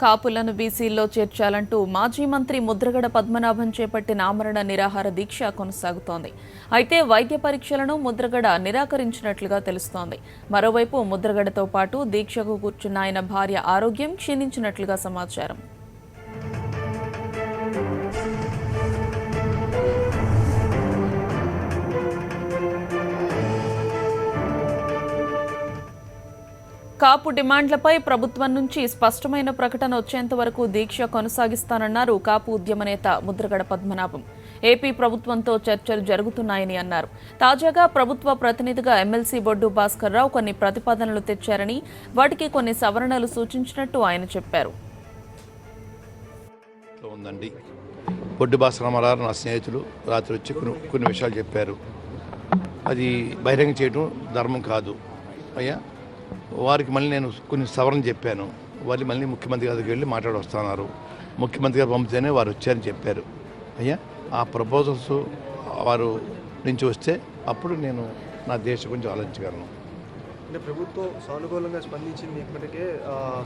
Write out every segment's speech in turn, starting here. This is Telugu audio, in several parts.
కాపులను బీసీల్లో చేర్చాలంటూ మాజీ మంత్రి ముద్రగడ పద్మనాభం చేపట్టిన ఆమరణ నిరాహార దీక్ష కొనసాగుతోంది. అయితే వైద్య పరీక్షలను ముద్రగడ నిరాకరించినట్లుగా తెలుస్తోంది. మరోవైపు ముద్రగడతో పాటు దీక్షకు కూర్చున్న ఆయన భార్య ఆరోగ్యం క్షీణించినట్లుగా సమాచారం. కాపు డిమాండ్లపై ప్రభుత్వం నుంచి స్పష్టమైన ప్రకటన వచ్చేంత వరకు దీక్ష కొనసాగిస్తానన్నారు కాపు ఉద్యమ నేత ముద్రగడ పద్మనాభం. ఏపీ ప్రభుత్వంతో చర్చలు జరుగుతున్నాయని అన్నారు. తాజాగా ప్రభుత్వ ప్రతినిధిగా ఎమ్మెల్సీ బొడ్డు భాస్కర్ రావు కొన్ని ప్రతిపాదనలు తెచ్చారని, వాటికి కొన్ని సవరణలు సూచించినట్టు ఆయన చెప్పారు. బొడ్డు భాస్కర్ రావు నా స్నేహితులు రాత్రి వచ్చి కొన్ని విషయాలు చెప్పారు. అది బహిరంగ చేయడం ధర్మం కాదు అయ్యా. వారికి మళ్ళీ నేను కొన్ని సవరణ చెప్పాను. వాళ్ళు మళ్ళీ ముఖ్యమంత్రి గారికి వెళ్ళి మాట్లాడి వస్తున్నారు. ముఖ్యమంత్రి గారు పంపితేనే వారు వచ్చారని చెప్పారు అయ్యా. ఆ ప్రపోజల్స్ వారు నుంచి వస్తే అప్పుడు నేను నా దేశం గురించి ఆలోచించగలను. అంటే ప్రభుత్వం సానుకూలంగా స్పందించింది. ఇప్పటికే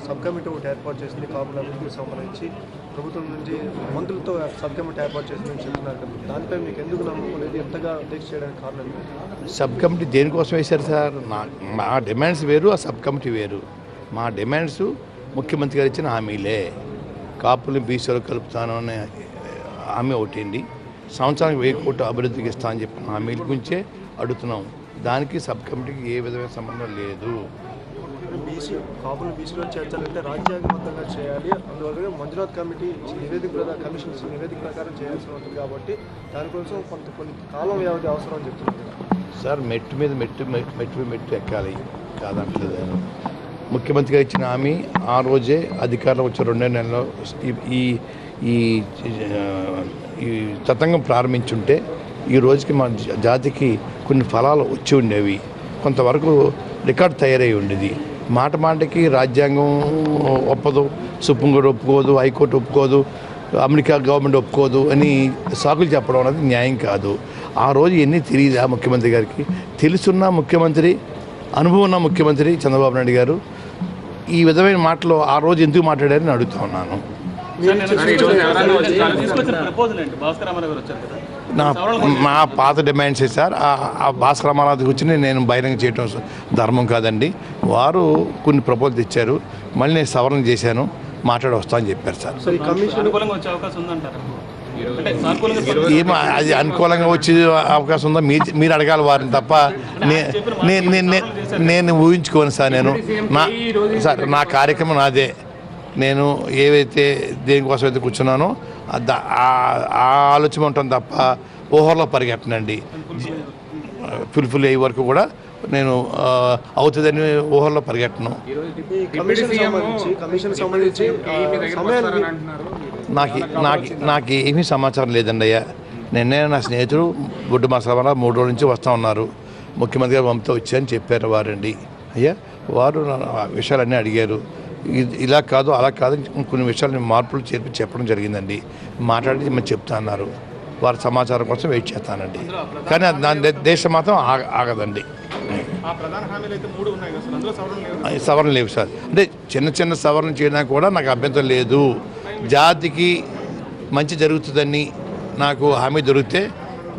సబ్ కమిటీ ఒకటి ఏర్పాటు చేసింది. కాపుల అభివృద్ధికి సంబంధించి ప్రభుత్వం నుంచి మంత్రులతో సబ్ కమిటీ ఏర్పాటు చేసిందని చెప్తున్నారు కదా, దానిపై మీకు ఎందుకు నమ్మకం లేదు? ఎంతగా దీక్ష చేయడానికి కారణం? సబ్ కమిటీ దేనికోసం వేశారు సార్? మా డిమాండ్స్ వేరు, ఆ సబ్ కమిటీ వేరు. మా డిమాండ్స్ ముఖ్యమంత్రి గారు ఇచ్చిన హామీలే. కాపులు బీసీలో కలుపుతాను అనే హామీ ఒకటి, సంవత్సరానికి 1000 కోట్ల అభివృద్ధికి ఇస్తా అని చెప్పిన హామీల గురించే అడుగుతున్నాం. దానికి సబ్ కమిటీకి ఏ విధమైన సంబంధం లేదు. కాపులను బీసీలో చేర్చాలంటే రాజ్యాంగబద్ధంగా చేయాలి. అందువల్ల మంజునాథ్ కమిటీ కమిషన్ నివేదిక ప్రకారం చేయాల్సి ఉంటుంది. కాబట్టి దానికోసం కొన్ని కాలం వ్యవధి అవసరం అని చెప్తున్నారు సార్. మెట్టు మీద మెట్టు ఎక్కాలి కాదంటలేదు. ముఖ్యమంత్రి గారు ఇచ్చిన హామీ ఆ రోజే అధికారంలో వచ్చే 2 నెలల్లో ఈ తతంగం ప్రారంభించుంటే ఈ రోజుకి మన జాతికి కొన్ని ఫలాలు వచ్చి ఉండేవి. కొంతవరకు రికార్డు తయారై ఉండేది. మాటకి రాజ్యాంగం ఒప్పదు, సుప్రీంకోర్టు ఒప్పుకోదు, హైకోర్టు ఒప్పుకోదు, అమెరికా గవర్నమెంట్ ఒప్పుకోదు అని సాకులు చెప్పడం అనేది న్యాయం కాదు. ఆ రోజు ఎన్ని తెలియదా ముఖ్యమంత్రి గారికి? తెలుసున్న ముఖ్యమంత్రి, అనుభవం ఉన్న ముఖ్యమంత్రి చంద్రబాబు నాయుడు గారు ఈ విధమైన మాటలు ఆ రోజు ఎందుకు మాట్లాడారని అడుగుతా ఉన్నాను. నా పాత డిమాండ్సే సార్. ఆ భాస్కర్ రామారావు గురించి నేను బహిరంగ చేయడం ధర్మం కాదండి. వారు కొన్ని ప్రపోజల్ తెచ్చారు, మళ్ళీ నేను సవరణ చేశాను, మాట్లాడి వస్తా అని చెప్పారు సార్. ఏమో అది అనుకూలంగా వచ్చే అవకాశం ఉందా మీరు అడగాలి వారిని తప్ప నేను ఊహించుకోను సార్. నా కార్యక్రమం నాదే. నేను ఏవైతే దేనికోసం అయితే కూర్చున్నానో ఆ ఆలోచన ఉంటుంది తప్ప ఊహల్లో పరిగెట్టనండి. ఫుల్ఫిల్ అయ్యే వరకు కూడా నేను అవుతుందని ఊహల్లో పరిగెట్టను. నాకు ఏమీ సమాచారం లేదండి అయ్యా. నిన్నే నా స్నేహితుడు బొడ్డు భాస్కర్ 3 రోజుల నుంచి వస్తూ ఉన్నారు. ముఖ్యమంత్రి గారు పంపితే వచ్చాయని చెప్పారు వారండి అయ్యా. వారు విషయాలన్నీ అడిగారు. ఇలా కాదు అలా కాదు కొన్ని విషయాలు మార్పులు చెప్పడం జరిగిందండి. మాట్లాడి మనం చెప్తా అన్నారు. వారి సమాచారం కోసం వెయిట్ చేస్తానండి. కానీ దాని దేశం మాత్రం ఆగదండి. సవరణ లేవు సార్. అంటే చిన్న సవరణ చేయడానికి కూడా నాకు అభ్యంతరం లేదు. జాతికి మంచి జరుగుతుందని నాకు హామీ దొరికితే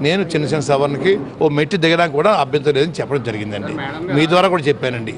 నేను చిన్న సవరణకి ఓ మెట్టు దిగడానికి కూడా అభ్యంతరం లేదని చెప్పడం జరిగిందండి. మీ ద్వారా కూడా చెప్పానండి.